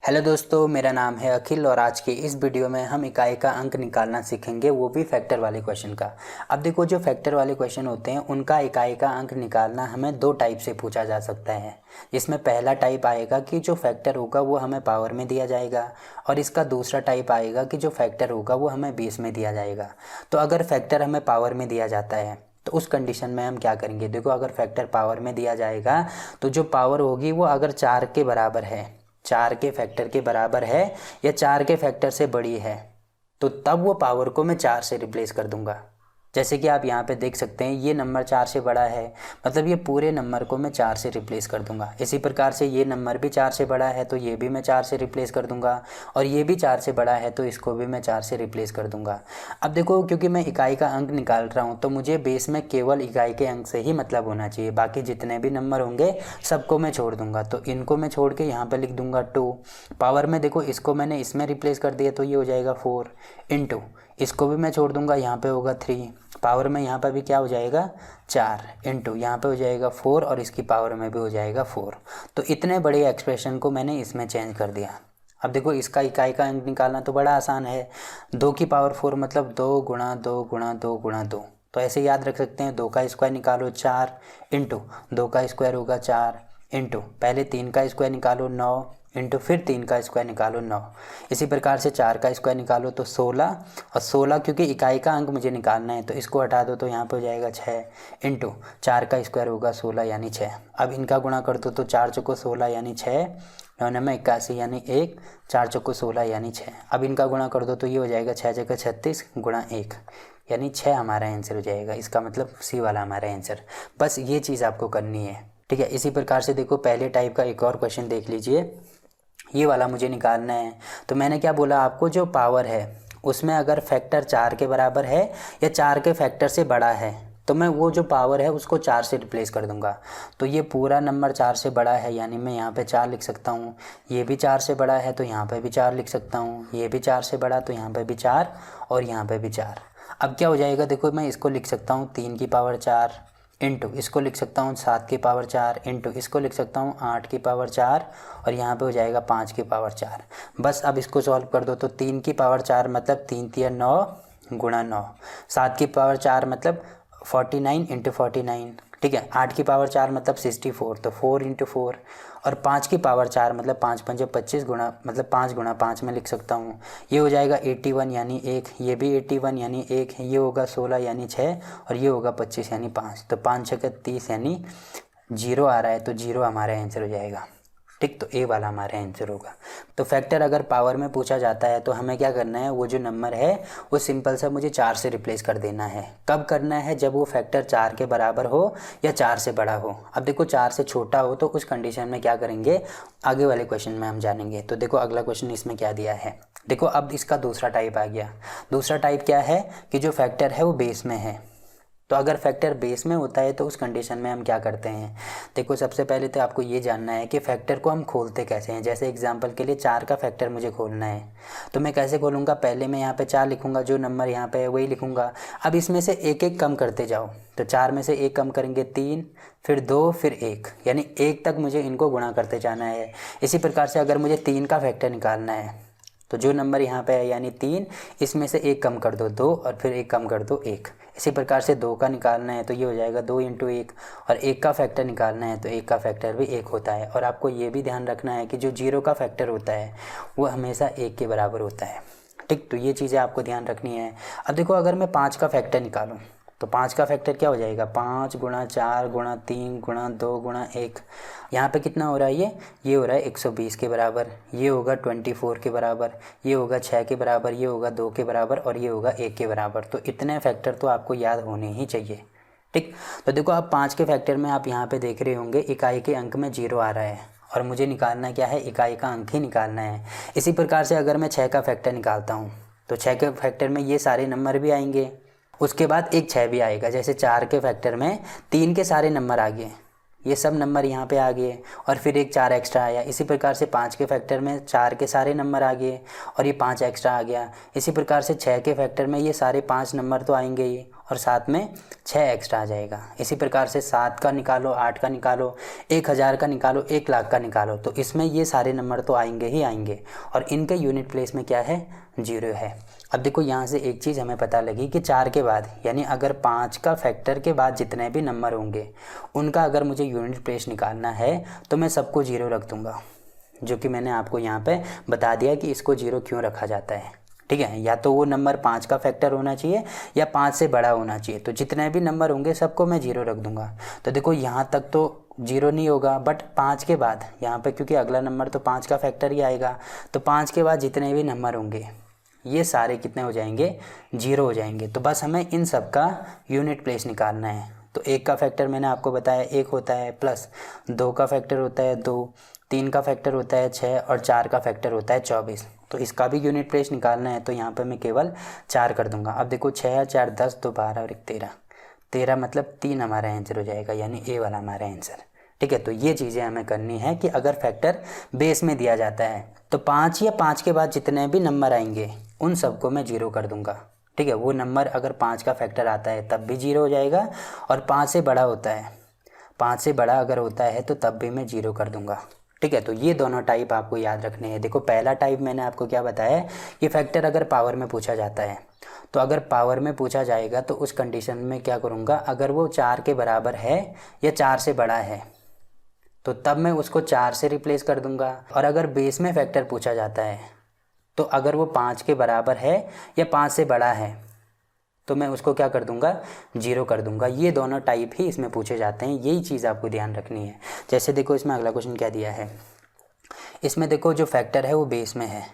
Hello दोस्तों, मेरा नाम है अखिल और आज के इस वीडियो में हम इकाई का अंक निकालना सीखेंगे, वो भी फैक्टर वाले क्वेश्चन का। अब देखो, जो फैक्टर वाले क्वेश्चन होते हैं उनका इकाई का अंक निकालना हमें दो टाइप से पूछा जा सकता है। जिसमें पहला टाइप आएगा कि जो फैक्टर होगा वो हमें पावर में दिया जाएगा, और इसका दूसरा टाइप आएगा कि जो फैक्टर होगा वो हमें बेस में दिया जाएगा। तो अगर फैक्टर हमें पावर में दिया जाता है तो उस कंडीशन में हम क्या करेंगे। देखो, अगर फैक्टर पावर में दिया जाएगा तो जो पावर होगी वो अगर 4 के बराबर है, 4 के फैक्टर के बराबर है या 4 के फैक्टर से बड़ी है, तो तब वो पावर को मैं 4 से रिप्लेस कर दूंगा। जैसे कि आप यहाँ पे देख सकते हैं, ये नंबर 4 से बड़ा है, मतलब ये पूरे नंबर को मैं 4 से रिप्लेस कर दूंगा। इसी प्रकार से ये नंबर भी 4 से बड़ा है तो ये भी मैं 4 से रिप्लेस कर दूंगा, और ये भी 4 से बड़ा है तो इसको भी मैं 4 से रिप्लेस कर दूंगा। अब देखो, क्योंकि मैं इकाई का अंक निकाल रहा हूँ तो मुझे बेस में केवल इकाई के अंक से ही मतलब होना चाहिए। बाकी जितने भी नंबर होंगे सबको मैं छोड़ दूंगा, तो इनको मैं छोड़ के यहाँ पर लिख दूंगा 2। पावर में देखो, इसको मैंने इसमें रिप्लेस कर दिया तो ये हो जाएगा 4 इंटू, इसको भी मैं छोड़ दूंगा, यहाँ पे होगा 3। पावर में यहाँ पर भी क्या हो जाएगा 4 इंटू, यहाँ पे हो जाएगा 4 और इसकी पावर में भी हो जाएगा 4। तो इतने बड़े एक्सप्रेशन को मैंने इसमें चेंज कर दिया। अब देखो, इसका इकाई का अंक निकालना तो बड़ा आसान है। 2 की पावर 4 मतलब 2 गुणा 2 गुणा 2 गुणा 2। तो ऐसे याद रख सकते हैं, 2 का स्क्वायर निकालो 4 इंटू 2 का स्क्वायर होगा 4 इंटू पहले 3 का स्क्वायर निकालो 9 इंटू फिर 3 का स्क्वायर निकालो 9। इसी प्रकार से 4 का स्क्वायर निकालो तो 16, और 16 क्योंकि इकाई का अंक मुझे निकालना है तो इसको हटा दो तो यहाँ पे हो जाएगा 6 इंटू 4 का स्क्वायर होगा 16 यानी 6। अब इनका गुणा कर दो तो 4 चौको 16 यानी 6, 9 में 81 यानी 1, 4 चौको 16 यानी 6। अब इनका गुणा कर दो तो ये हो जाएगा 6 जगह 36 गुणा 1 यानी 6 हमारा आंसर हो जाएगा। इसका मतलब सी वाला हमारा आंसर। बस ये चीज़ आपको करनी है, ठीक है। इसी प्रकार से देखो, पहले टाइप का एक और क्वेश्चन देख लीजिए। ये वाला मुझे निकालना है, तो मैंने क्या बोला आपको, जो पावर है उसमें अगर फैक्टर 4 के बराबर है या 4 के फैक्टर से बड़ा है तो मैं वो जो पावर है उसको 4 से रिप्लेस कर दूंगा। तो ये पूरा नंबर 4 से बड़ा है यानी मैं यहाँ पे 4 लिख सकता हूँ। ये भी 4 से बड़ा है तो यहाँ पे भी 4 लिख सकता हूँ। ये भी 4 से बड़ा तो यहाँ पे भी 4 और यहाँ पे भी 4। अब क्या हो जाएगा, देखो मैं इसको लिख सकता हूँ 3 की पावर 4 इंटू, इसको लिख सकता हूँ 7 की पावर 4 इंटू, इसको लिख सकता हूँ 8 की पावर 4 और यहाँ पे हो जाएगा 5 की पावर 4। बस अब इसको सॉल्व कर दो तो 3 की पावर 4 मतलब 3 तिया 9 गुणा 9, 7 की पावर 4 मतलब 49 इंटू 49, ठीक है। 8 की पावर 4 मतलब 64 तो 4 इंटू 4, और 5 की पावर 4 मतलब 5 पंजे 25 गुणा मतलब 5 गुणा 5 में लिख सकता हूँ। ये हो जाएगा 81 यानी 1, ये भी 81 यानी 1, ये होगा 16 यानी 6 और ये होगा 25 यानी 5। तो 5 छक्के 30 यानी 0 आ रहा है, तो 0 हमारा आंसर हो जाएगा, ठीक। तो ए वाला हमारा आंसर होगा। तो फैक्टर अगर पावर में पूछा जाता है तो हमें क्या करना है, वो जो नंबर है वो सिंपल सा मुझे 4 से रिप्लेस कर देना है। कब करना है, जब वो फैक्टर 4 के बराबर हो या 4 से बड़ा हो। अब देखो, 4 से छोटा हो तो उस कंडीशन में क्या करेंगे, आगे वाले क्वेश्चन में हम जानेंगे। तो देखो, अगला क्वेश्चन इसमें क्या दिया है। देखो, अब इसका दूसरा टाइप आ गया। दूसरा टाइप क्या है कि जो फैक्टर है वो बेस में है। तो अगर फैक्टर बेस में होता है तो उस कंडीशन में हम क्या करते हैं। देखो, सबसे पहले तो आपको ये जानना है कि फैक्टर को हम खोलते कैसे हैं। जैसे एग्जांपल के लिए 4 का फैक्टर मुझे खोलना है, तो मैं कैसे खोलूँगा, पहले मैं यहाँ पे 4 लिखूँगा, जो नंबर यहाँ पे है वही लिखूँगा। अब इसमें से एक एक कम करते जाओ, तो 4 में से 1 कम करेंगे 3, फिर 2, फिर 1, यानी 1 तक मुझे इनको गुणा करते जाना है। इसी प्रकार से अगर मुझे 3 का फैक्टर निकालना है तो जो नंबर यहाँ पे है यानी 3, इसमें से 1 कम कर दो 2 और फिर 1 कम कर दो 1। इसी प्रकार से 2 का निकालना है तो ये हो जाएगा 2 इंटू 1, और 1 का फैक्टर निकालना है तो 1 का फैक्टर भी 1 होता है। और आपको ये भी ध्यान रखना है कि जो 0 का फैक्टर होता है वो हमेशा 1 के बराबर होता है, ठीक। तो ये चीज़ें आपको ध्यान रखनी है। अब देखो, अगर मैं 5 का फैक्टर निकालूँ तो 5 का फैक्टर क्या हो जाएगा, 5 गुणा 4 गुणा 3 गुणा 2 गुणा 1। यहाँ पे कितना हो रहा है, ये हो रहा है 120 के बराबर, ये होगा 24 के बराबर, ये होगा 6 के बराबर, ये होगा 2 के बराबर और ये होगा 1 के बराबर। तो इतने फैक्टर तो आपको याद होने ही चाहिए, ठीक। तो देखो, अब 5 के फैक्टर में आप यहाँ पे देख रहे होंगे इकाई के अंक में 0 आ रहा है, और मुझे निकालना क्या है, इकाई का अंक ही निकालना है। इसी प्रकार से अगर मैं 6 का फैक्टर निकालता हूँ तो 6 के फैक्टर में ये सारे नंबर भी आएंगे, उसके बाद एक 6 भी आएगा। जैसे 4 के फैक्टर में 3 के सारे नंबर आ गए, ये सब नंबर यहाँ पे आ गए, और फिर एक 4 एक्स्ट्रा आया। इसी प्रकार से 5 के फैक्टर में 4 के सारे नंबर आ गए और ये 5 एक्स्ट्रा आ गया। इसी प्रकार से 6 के फैक्टर में ये सारे 5 नंबर तो आएंगे ही, और साथ में 6 एक्स्ट्रा आ जाएगा। इसी प्रकार से 7 का निकालो, 8 का निकालो, 1000 का निकालो, 1 लाख का निकालो, तो इसमें ये सारे नंबर तो आएंगे ही आएंगे और इनके यूनिट प्लेस में क्या है, 0 है। अब देखो यहाँ से एक चीज़ हमें पता लगी कि 4 के बाद यानी अगर 5 का फैक्टर के बाद जितने भी नंबर होंगे उनका अगर मुझे यूनिट प्लेस निकालना है तो मैं सबको 0 रख दूँगा, जो कि मैंने आपको यहाँ पे बता दिया कि इसको 0 क्यों रखा जाता है। ठीक है, या तो वो नंबर 5 का फैक्टर होना चाहिए या 5 से बड़ा होना चाहिए, तो जितने भी नंबर होंगे सबको मैं 0 रख दूंगा। तो देखो यहाँ तक तो 0 नहीं होगा, बट 5 के बाद यहाँ पे क्योंकि अगला नंबर तो 5 का फैक्टर ही आएगा, तो 5 के बाद जितने भी नंबर होंगे ये सारे कितने हो जाएंगे, 0 हो जाएंगे। तो बस हमें इन सब का यूनिट प्लेस निकालना है। तो 1 का फैक्टर मैंने आपको बताया 1 होता है, प्लस 2 का फैक्टर होता है 2, 3 का फैक्टर होता है 6 और 4 का फैक्टर होता है 24। तो इसका भी यूनिट प्लेस निकालना है, तो यहाँ पे मैं केवल 4 कर दूंगा। अब देखो 6 और 4 10, 2 12 और 1 13, 13 मतलब 3 हमारा आंसर हो जाएगा, यानी ए वाला हमारा आंसर। ठीक है, तो ये चीज़ें हमें करनी है कि अगर फैक्टर बेस में दिया जाता है तो 5 या 5 के बाद जितने भी नंबर आएंगे उन सबको मैं 0 कर दूंगा। ठीक है, वो नंबर अगर 5 का फैक्टर आता है तब भी 0 हो जाएगा और 5 से बड़ा होता है, 5 से बड़ा अगर होता है तो तब भी मैं 0 कर दूंगा। ठीक है, तो ये दोनों टाइप आपको याद रखने हैं। देखो पहला टाइप मैंने आपको क्या बताया कि फैक्टर अगर पावर में पूछा जाता है, तो अगर पावर में पूछा जाएगा तो उस कंडीशन में क्या करूँगा, अगर वो 4 के बराबर है या 4 से बड़ा है तो तब मैं उसको 4 से रिप्लेस कर दूंगा। और अगर बेस में फैक्टर पूछा जाता है तो अगर वो 5 के बराबर है या 5 से बड़ा है तो मैं उसको क्या कर दूंगा, 0 कर दूंगा। ये दोनों टाइप ही इसमें पूछे जाते हैं, यही चीज़ आपको ध्यान रखनी है। जैसे देखो इसमें अगला क्वेश्चन क्या दिया है, इसमें देखो जो फैक्टर है वो बेस में है,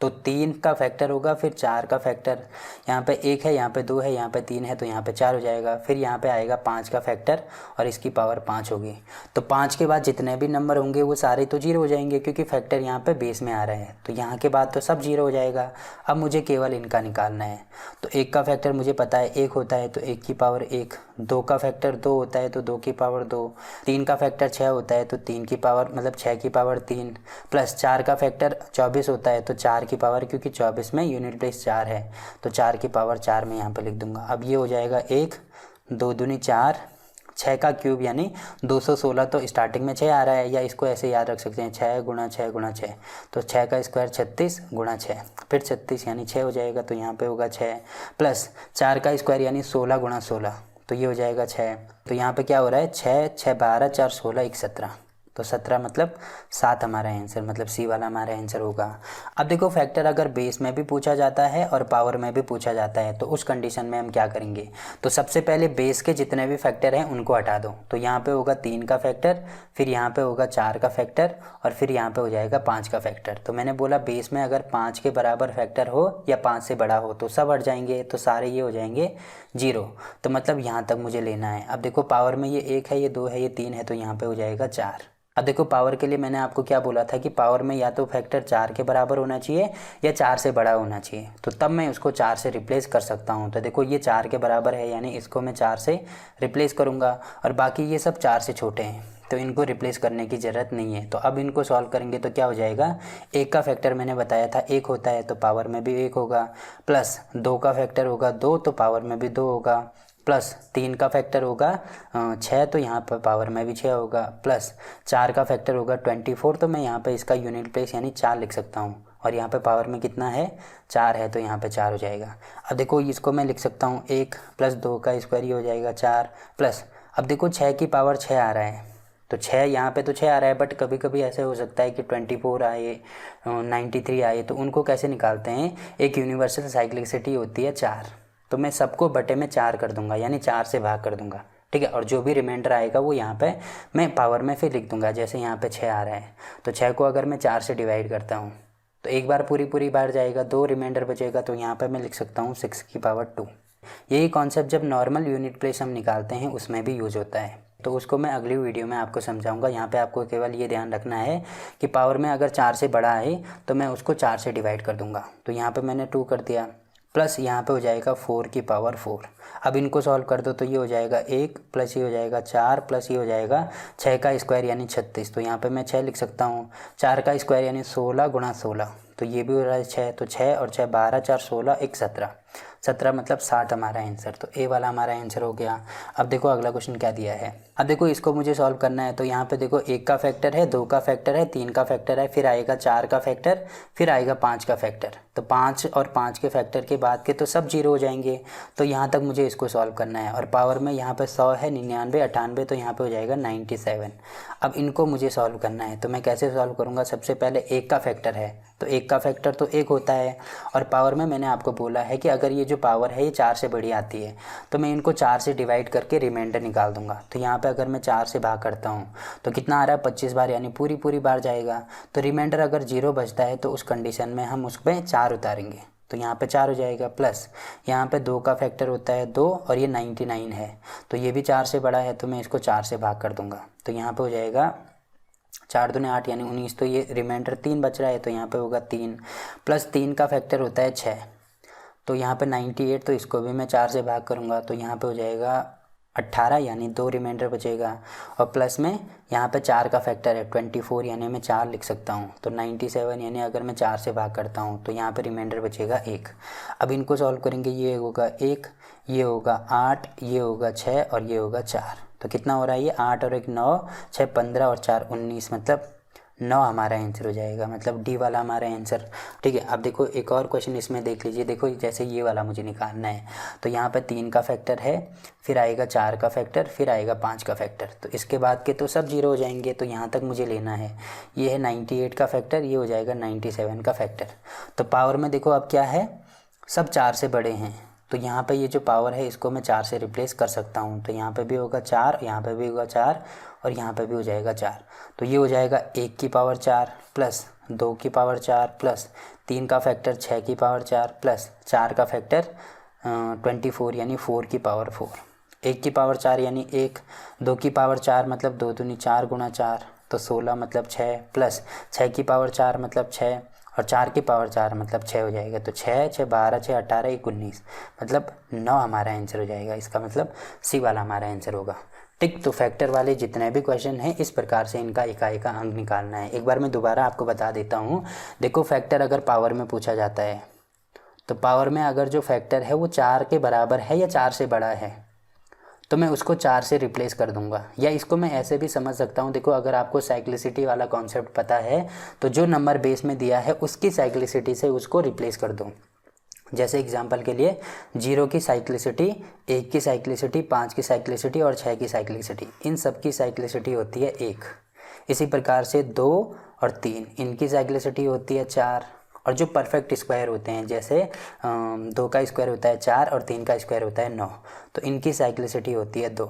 तो 3 का फैक्टर होगा, फिर 4 का फैक्टर, यहाँ पे 1 है, यहाँ पे 2 है, यहाँ पे 3 है, तो यहाँ पे 4 हो जाएगा। फिर यहाँ पे आएगा 5 का फैक्टर और इसकी पावर 5 होगी। तो 5 के बाद जितने भी नंबर होंगे वो सारे तो 0 हो जाएंगे क्योंकि फैक्टर यहाँ पे बेस में आ रहे हैं, तो यहाँ के बाद तो सब 0 हो जाएगा। अब मुझे केवल इनका निकालना है। तो 1 का फैक्टर मुझे पता है 1 होता है तो 1 की पावर 1, 2 का फैक्टर 2 होता है तो 2 की पावर 2, 3 का फैक्टर 6 होता है तो 3 की पावर मतलब 6 की पावर 3, प्लस 4 का फैक्टर 24 होता है तो 4 की पावर, क्योंकि 24 में यूनिट प्लेस 4 है तो 4 की पावर 4 में यहाँ पर लिख दूंगा। अब ये हो जाएगा 1, 2 दूनी 4, 6 का क्यूब यानी 216, तो स्टार्टिंग में 6 आ रहा है, या इसको ऐसे याद रख सकते हैं 6 गुणा 6 गुणा 6, तो 6 का स्क्वायर 36 गुणा 6, फिर 36 यानी 6 हो जाएगा, तो यहाँ पे होगा 6, प्लस 4 का स्क्वायर यानी 16 गुणा 16, तो ये हो जाएगा 6। तो यहाँ पे क्या हो रहा है 6, 6 12, 4 16, 1 17, तो 17 मतलब 7 हमारा आंसर, मतलब सी वाला हमारा आंसर होगा। अब देखो फैक्टर अगर बेस में भी पूछा जाता है और पावर में भी पूछा जाता है तो उस कंडीशन में हम क्या करेंगे, तो सबसे पहले बेस के जितने भी फैक्टर हैं उनको हटा दो। तो यहाँ पे होगा 3 का फैक्टर, फिर यहाँ पे होगा 4 का फैक्टर और फिर यहाँ पे हो जाएगा 5 का फैक्टर। तो मैंने बोला बेस में अगर 5 के बराबर फैक्टर हो या 5 से बड़ा हो तो सब हट जाएंगे, तो सारे ये हो जाएंगे 0। तो मतलब यहाँ तक मुझे लेना है। अब देखो पावर में ये 1 है, ये 2 है, ये 3 है, तो यहाँ पे हो जाएगा 4। अब देखो पावर के लिए मैंने आपको क्या बोला था कि पावर में या तो फैक्टर 4 के बराबर होना चाहिए या 4 से बड़ा होना चाहिए, तो तब मैं उसको 4 से रिप्लेस कर सकता हूँ। तो देखो ये 4 के बराबर है यानी इसको मैं 4 से रिप्लेस करूँगा, और बाकी ये सब 4 से छोटे हैं तो इनको रिप्लेस करने की ज़रूरत नहीं है। तो अब इनको सॉल्व करेंगे तो क्या हो जाएगा, 1 का फैक्टर मैंने बताया था 1 होता है तो पावर में भी 1 होगा, प्लस 2 का फैक्टर होगा 2 तो पावर में भी 2 होगा, प्लस 3 का फैक्टर होगा 6 तो यहाँ पर पावर में भी 6 होगा, प्लस 4 का फैक्टर होगा 24 तो मैं यहाँ पे इसका यूनिट प्लेस यानी 4 लिख सकता हूँ, और यहाँ पे पावर में कितना है 4 है तो यहाँ पे 4 हो जाएगा। अब देखो इसको मैं लिख सकता हूँ 1 प्लस 2 का स्क्वायर ही हो जाएगा 4, प्लस अब देखो 6 की पावर 6 आ रहा है, तो 6 यहाँ पे तो 6 आ रहा है, बट कभी कभी ऐसे हो सकता है कि 24 आए 93 आए, तो उनको कैसे निकालते हैं, एक यूनिवर्सल साइक्लिसिटी होती है 4, तो मैं सबको बटे में 4 कर दूंगा यानी 4 से भाग कर दूंगा। ठीक है, और जो भी रिमाइंडर आएगा वो यहाँ पे मैं पावर में फिर लिख दूंगा। जैसे यहाँ पे 6 आ रहा है तो 6 को अगर मैं 4 से डिवाइड करता हूँ तो एक बार पूरी बार जाएगा, 2 रिमाइंडर बचेगा, तो यहाँ पे मैं लिख सकता हूँ 6 की पावर 2। यही कॉन्सेप्ट जब नॉर्मल यूनिट प्लेस हम निकालते हैं उसमें भी यूज होता है, तो उसको मैं अगली वीडियो में आपको समझाऊंगा। यहाँ पे आपको केवल ये ध्यान रखना है कि पावर में अगर 4 से बड़ा है तो मैं उसको 4 से डिवाइड कर दूंगा। तो यहाँ पे मैंने 2 कर दिया, प्लस यहाँ पे हो जाएगा 4 की पावर 4। अब इनको सॉल्व कर दो तो ये हो जाएगा 1 प्लस ये हो जाएगा 4 प्लस ये हो जाएगा 6 का स्क्वायर यानी 36, तो यहाँ पे मैं 6 लिख सकता हूँ। 4 का स्क्वायर यानी 16 गुणा 16, तो ये भी हो रहा है 6, तो 6 और 6 12, 4 16, 1 17, 17 मतलब 60 हमारा आंसर। तो ए वाला हमारा आंसर हो गया। अब देखो अगला क्वेश्चन क्या दिया है। अब देखो इसको मुझे सॉल्व करना है। तो यहाँ पे देखो 1 का फैक्टर है, 2 का फैक्टर है, 3 का फैक्टर है, फिर आएगा 4 का फैक्टर, फिर आएगा 5 का फैक्टर। तो 5 और 5 के फैक्टर के बाद के तो सब 0 हो जाएंगे। तो यहाँ तक मुझे इसको सॉल्व करना है। और पावर में यहाँ पे 100 है, 99, 98, तो यहाँ पे हो जाएगा 97। अब इनको मुझे सॉल्व करना है। तो मैं कैसे सॉल्व करूँगा? सबसे पहले 1 का फैक्टर है, तो 1 का फैक्टर तो 1 होता है। और पावर में मैंने आपको बोला है कि अगर ये जो पावर है ये 4 से बड़ी आती है तो मैं इनको 4 से डिवाइड करके रिमाइंडर निकाल दूंगा। तो यहाँ पे अगर मैं 4 से भाग करता हूँ तो कितना आ रहा है? 25 बार, यानी पूरी बार जाएगा। तो रिमाइंडर अगर 0 बचता है तो उस कंडीशन में हम उस पर 4 उतारेंगे। तो यहाँ पे 4 हो जाएगा। प्लस यहाँ पे 2 का फैक्टर होता है 2, और ये 99 है तो ये भी 4 से बड़ा है, तो मैं इसको 4 से भाग कर दूंगा। तो यहाँ पे हो जाएगा 4 दूने 8 यानी 19। तो ये रिमाइंडर 3 बच रहा है, तो यहाँ पे होगा 3। प्लस 3 का फैक्टर होता है 6, तो यहाँ पे 98, तो इसको भी मैं 4 से भाग करूँगा। तो यहाँ पे हो जाएगा 18 यानी 2 रिमाइंडर बचेगा। और प्लस में यहाँ पे 4 का फैक्टर है 24, यानी मैं 4 लिख सकता हूँ। तो 97 यानी अगर मैं 4 से भाग करता हूँ तो यहाँ पे रिमाइंडर बचेगा 1। अब इनको सॉल्व करेंगे। ये होगा 1, ये होगा 8, ये होगा 6 और ये होगा 4। तो कितना हो रहा है ये? 8 और 1 9, 6 15 और 4 19, मतलब 9 हमारा आंसर हो जाएगा, मतलब डी वाला हमारा आंसर। ठीक है। अब देखो एक और क्वेश्चन इसमें देख लीजिए। देखो जैसे ये वाला मुझे निकालना है। तो यहाँ पे 3 का फैक्टर है, फिर आएगा 4 का फैक्टर, फिर आएगा 5 का फैक्टर। तो इसके बाद के तो सब 0 हो जाएंगे। तो यहाँ तक मुझे लेना है। ये है 98 का फैक्टर, ये हो जाएगा 97 का फैक्टर। तो पावर में देखो अब क्या है? सब 4 से बड़े हैं। तो यहाँ पे ये जो पावर है इसको मैं 4 से रिप्लेस कर सकता हूँ। तो यहाँ पे भी होगा 4, यहाँ पे भी होगा 4 और यहाँ पे भी हो जाएगा 4। तो ये हो जाएगा 1 की पावर 4 प्लस 2 की पावर 4 प्लस 3 का फैक्टर 6 की पावर 4 प्लस 4 का फैक्टर 24 यानी 4 की पावर 4। 1 की पावर 4 यानी 1, 2 की पावर 4 मतलब 2 दूनी 4 गुणा 4 तो 16 मतलब 6, प्लस 6 की पावर 4 मतलब 6 और 4 की पावर 4 मतलब 6 हो जाएगा। तो 6 6 12 6 18 1 19, मतलब 9 हमारा आंसर हो जाएगा। इसका मतलब सी वाला हमारा आंसर होगा। ठीक। तो फैक्टर वाले जितने भी क्वेश्चन हैं इस प्रकार से इनका इकाई का अंक निकालना है। एक बार मैं दोबारा आपको बता देता हूँ। देखो फैक्टर अगर पावर में पूछा जाता है तो पावर में अगर जो फैक्टर है वो 4 के बराबर है या 4 से बड़ा है तो मैं उसको 4 से रिप्लेस कर दूंगा। या इसको मैं ऐसे भी समझ सकता हूँ। देखो अगर आपको साइक्लिसिटी वाला कॉन्सेप्ट पता है तो जो नंबर बेस में दिया है उसकी साइक्लिसिटी से उसको रिप्लेस कर दो। जैसे एग्जांपल के लिए 0 की साइक्लिसिटी, 1 की साइक्लिसिटी, 5 की साइक्लिसिटी और 6 की साइक्लिसिटी, इन सब की साइक्लिसिटी होती है 1। इसी प्रकार से 2 और 3 इनकी साइक्लिसिटी होती है 4। और जो परफेक्ट स्क्वायर होते हैं जैसे 2 का स्क्वायर होता है 4 और 3 का स्क्वायर होता है 9, तो इनकी साइक्लिसिटी होती है 2।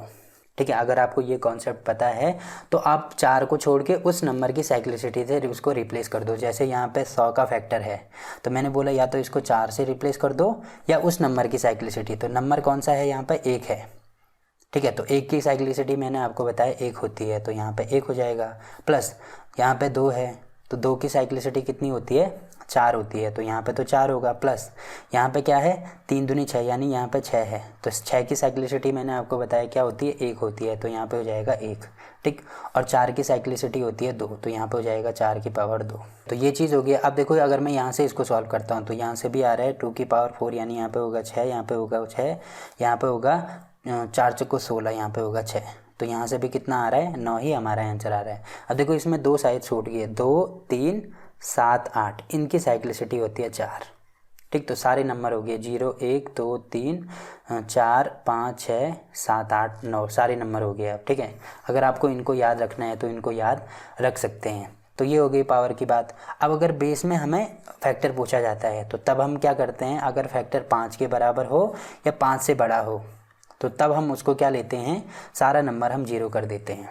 ठीक है। अगर आपको ये कॉन्सेप्ट पता है तो आप 4 को छोड़ के उस नंबर की साइक्लिसिटी से उसको रिप्लेस कर दो। जैसे यहाँ पे 100 का फैक्टर है तो मैंने बोला या तो इसको 4 से रिप्लेस कर दो या उस नंबर की साइक्लिसिटी। तो नंबर कौन सा है? यहाँ पे 1 है। ठीक है। तो 1 की साइक्लिसिटी मैंने आपको बताया 1 होती है, तो यहाँ पे 1 हो जाएगा। प्लस यहाँ पे 2 है तो 2 की साइक्लिसिटी कितनी होती है? 4 होती है, तो यहाँ पे तो 4 होगा। प्लस यहाँ पे क्या है? 3 दूनी 6 यानी यहाँ पे 6 है, तो 6 की साइक्लिसिटी मैंने आपको बताया क्या होती है? 1 होती है, तो यहाँ पे हो जाएगा 1। ठीक। और 4 की साइक्लिसिटी होती है 2, तो यहाँ पे हो जाएगा 4 की पावर 2। तो ये चीज़ हो गई। अब देखो अगर मैं यहाँ से इसको सॉल्व करता हूँ तो यहाँ से भी आ रहा है 2 की पावर 4 यानी यहाँ पे होगा 6, यहाँ पे होगा 6, यहाँ पे होगा 4 चौको 16, यहाँ पे होगा 6। तो यहाँ से भी कितना आ रहा है? 9 ही हमारा आंसर आ रहा है। अब देखो इसमें 2 साइड छूट गई है, 2 3 7 8, इनकी साइक्लिसिटी होती है 4। ठीक। तो सारे नंबर हो गए 0 1 2 3 4 5 6 7 8 9, सारे नंबर हो गए। अब ठीक है। अगर आपको इनको याद रखना है तो इनको याद रख सकते हैं। तो ये हो गई पावर की बात। अब अगर बेस में हमें फैक्टर पूछा जाता है तो तब हम क्या करते हैं? अगर फैक्टर 5 के बराबर हो या 5 से बड़ा हो तो तब हम उसको क्या लेते हैं? सारा नंबर हम 0 कर देते हैं।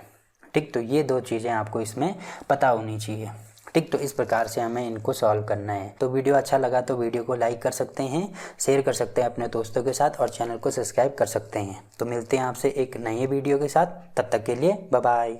ठीक। तो ये 2 चीज़ें आपको इसमें पता होनी चाहिए। ठीक। तो इस प्रकार से हमें इनको सॉल्व करना है। तो वीडियो अच्छा लगा तो वीडियो को लाइक कर सकते हैं, शेयर कर सकते हैं अपने दोस्तों के साथ और चैनल को सब्सक्राइब कर सकते हैं। तो मिलते हैं आपसे एक नए वीडियो के साथ, तब तक के लिए बाय बाय।